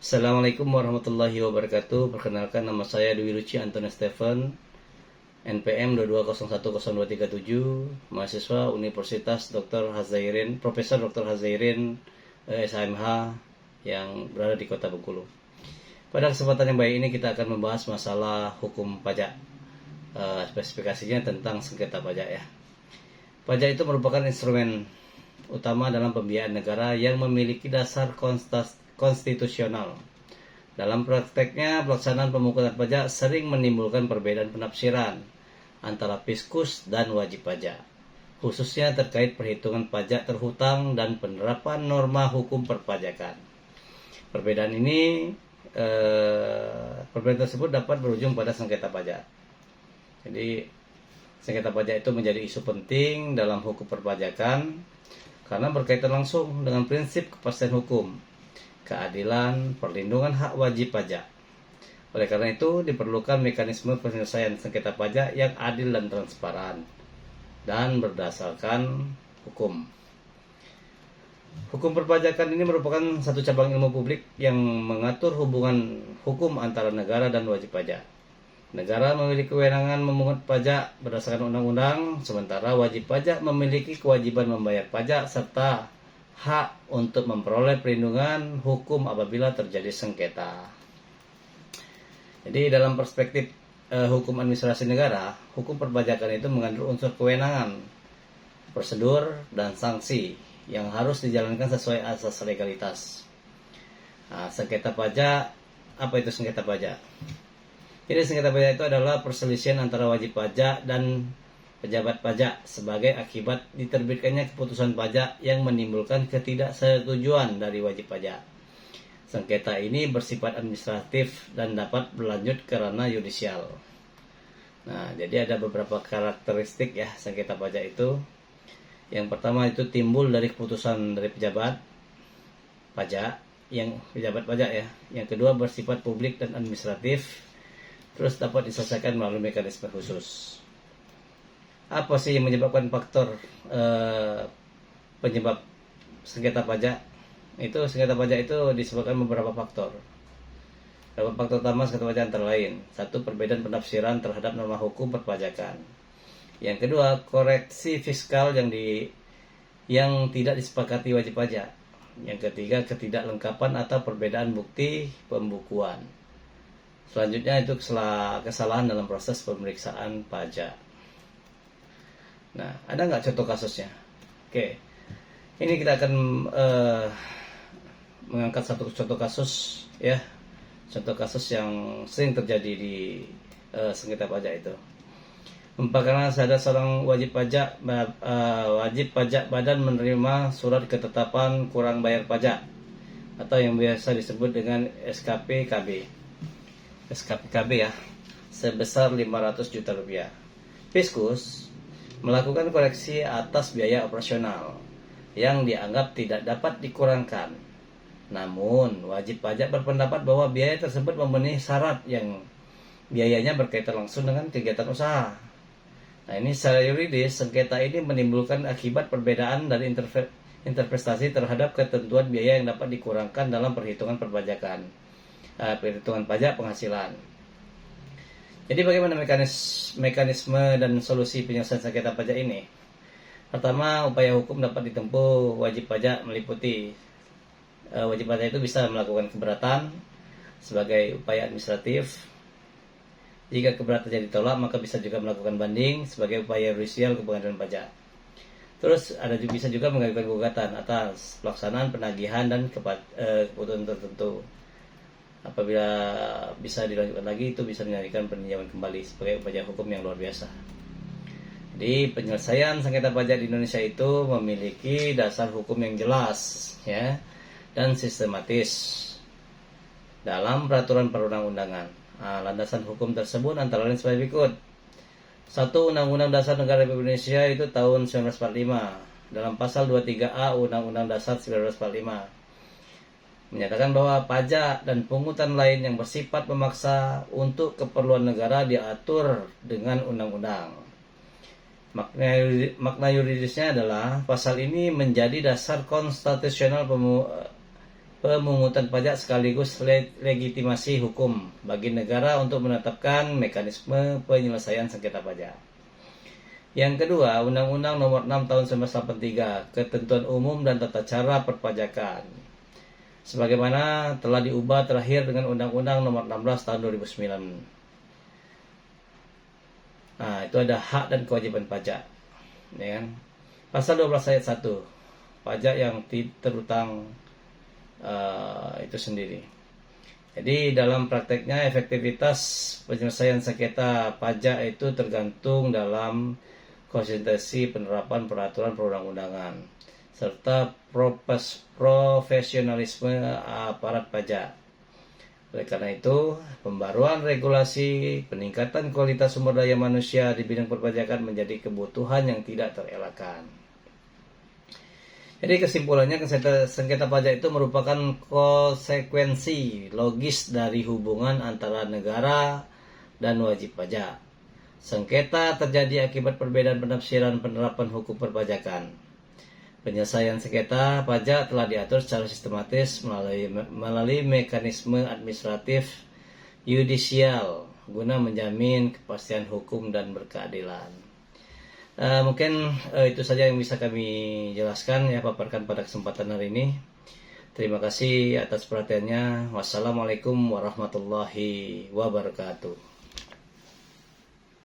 Assalamualaikum warahmatullahi wabarakatuh. Perkenalkan, nama saya Dwi Ruci Antoni Stephen, NPM 2201027, mahasiswa Universitas Dr. Hazairin, Profesor Dr. Hazairin SHMH yang berada di Kota Bengkulu. Pada kesempatan yang baik ini kita akan membahas masalah hukum pajak. Spesifikasinya tentang sengketa pajak ya. Pajak itu merupakan instrumen utama dalam pembiayaan negara yang memiliki dasar konstitusional. Dalam prakteknya, pelaksanaan pemungutan pajak sering menimbulkan perbedaan penafsiran antara fiskus dan wajib pajak, khususnya terkait perhitungan pajak terhutang dan penerapan norma hukum perpajakan. Perbedaan tersebut dapat berujung pada sengketa pajak. Jadi, sengketa pajak itu menjadi isu penting dalam hukum perpajakan karena berkaitan langsung dengan prinsip kepastian hukum, keadilan, perlindungan hak wajib pajak. Oleh karena itu, diperlukan mekanisme penyelesaian sengketa pajak yang adil dan transparan dan berdasarkan hukum. Hukum perpajakan ini merupakan satu cabang ilmu publik yang mengatur hubungan hukum antara negara dan wajib pajak. Negara memiliki kewenangan memungut pajak berdasarkan undang-undang, sementara wajib pajak memiliki kewajiban membayar pajak serta hak untuk memperoleh perlindungan hukum apabila terjadi sengketa. Jadi dalam perspektif hukum administrasi negara, hukum perpajakan itu mengandung unsur kewenangan, prosedur, dan sanksi yang harus dijalankan sesuai asas legalitas. Sengketa pajak, apa itu sengketa pajak? Jadi sengketa pajak itu adalah perselisihan antara wajib pajak dan pejabat pajak sebagai akibat diterbitkannya keputusan pajak yang menimbulkan ketidaksetujuan dari wajib pajak. Sengketa ini bersifat administratif dan dapat berlanjut ke ranah yudisial. Nah, jadi ada beberapa karakteristik ya sengketa pajak itu. Yang pertama itu timbul dari keputusan dari pejabat pajak ya. Yang kedua bersifat publik dan administratif. Terus dapat diselesaikan melalui mekanisme khusus. Apa sih yang menyebabkan faktor penyebab sengketa pajak? Sengketa pajak itu disebabkan beberapa faktor. Beberapa faktor utama sengketa pajak antara lain: satu, perbedaan penafsiran terhadap norma hukum perpajakan. Yang kedua, koreksi fiskal yang tidak disepakati wajib pajak. Yang ketiga, ketidaklengkapan atau perbedaan bukti pembukuan. Selanjutnya itu kesalahan dalam proses pemeriksaan pajak. Nah, ada nggak contoh kasusnya? Oke, ini kita akan mengangkat satu contoh kasus ya, contoh kasus yang sering terjadi di sengketa pajak itu. Umpamanya ada seorang wajib pajak badan menerima surat ketetapan kurang bayar pajak atau yang biasa disebut dengan SKPKB ya, sebesar 500 juta rupiah. Fiskus melakukan koreksi atas biaya operasional yang dianggap tidak dapat dikurangkan. Namun, wajib pajak berpendapat bahwa biaya tersebut memenuhi syarat yang biayanya berkaitan langsung dengan kegiatan usaha. Nah, ini secara yuridis, sengketa ini menimbulkan akibat perbedaan dari interpretasi terhadap ketentuan biaya yang dapat dikurangkan dalam perhitungan perpajakan. Perhitungan pajak penghasilan. Jadi bagaimana mekanisme dan solusi penyelesaian sengketa pajak ini? Pertama, upaya hukum dapat ditempuh wajib pajak meliputi wajib pajak itu bisa melakukan keberatan sebagai upaya administratif. Jika keberatan ditolak, maka bisa juga melakukan banding sebagai upaya yudisial ke pengadilan pajak. Terus bisa juga mengajukan gugatan atas pelaksanaan penagihan dan keputusan tertentu. Apabila bisa dilanjutkan lagi, itu bisa menjadikan peninjauan kembali sebagai upaya hukum yang luar biasa. Jadi penyelesaian sengketa pajak di Indonesia itu memiliki dasar hukum yang jelas ya dan sistematis dalam peraturan perundang-undangan. Landasan hukum tersebut antara lain sebagai berikut. 1. Undang-Undang Dasar Negara Republik Indonesia itu tahun 1945 dalam pasal 23A Undang-Undang Dasar 1945 menyatakan bahwa pajak dan pungutan lain yang bersifat memaksa untuk keperluan negara diatur dengan undang-undang. Makna yuridisnya adalah pasal ini menjadi dasar konstitusional pemungutan pajak sekaligus legitimasi hukum bagi negara untuk menetapkan mekanisme penyelesaian sengketa pajak. Yang kedua, Undang-Undang Nomor 6 Tahun 1983, Ketentuan Umum dan Tata Cara Perpajakan, sebagaimana telah diubah terakhir dengan Undang-Undang Nomor 16 Tahun 2009. Nah, itu ada hak dan kewajiban pajak, ya kan? Pasal 12 ayat 1, pajak yang terutang itu sendiri. Jadi dalam prakteknya efektivitas penyelesaian sengketa pajak itu tergantung dalam konsistensi penerapan peraturan perundang-undangan serta profesionalisme aparat pajak. Oleh karena itu, pembaruan regulasi, peningkatan kualitas sumber daya manusia di bidang perpajakan menjadi kebutuhan yang tidak terelakkan. Jadi kesimpulannya, sengketa pajak itu merupakan konsekuensi logis dari hubungan antara negara dan wajib pajak. Sengketa terjadi akibat perbedaan penafsiran penerapan hukum perpajakan. Penyelesaian sengketa pajak telah diatur secara sistematis melalui mekanisme administratif yudisial guna menjamin kepastian hukum dan berkeadilan. Mungkin itu saja yang bisa kami jelaskan, paparkan pada kesempatan hari ini. Terima kasih atas perhatiannya. Wassalamualaikum warahmatullahi wabarakatuh.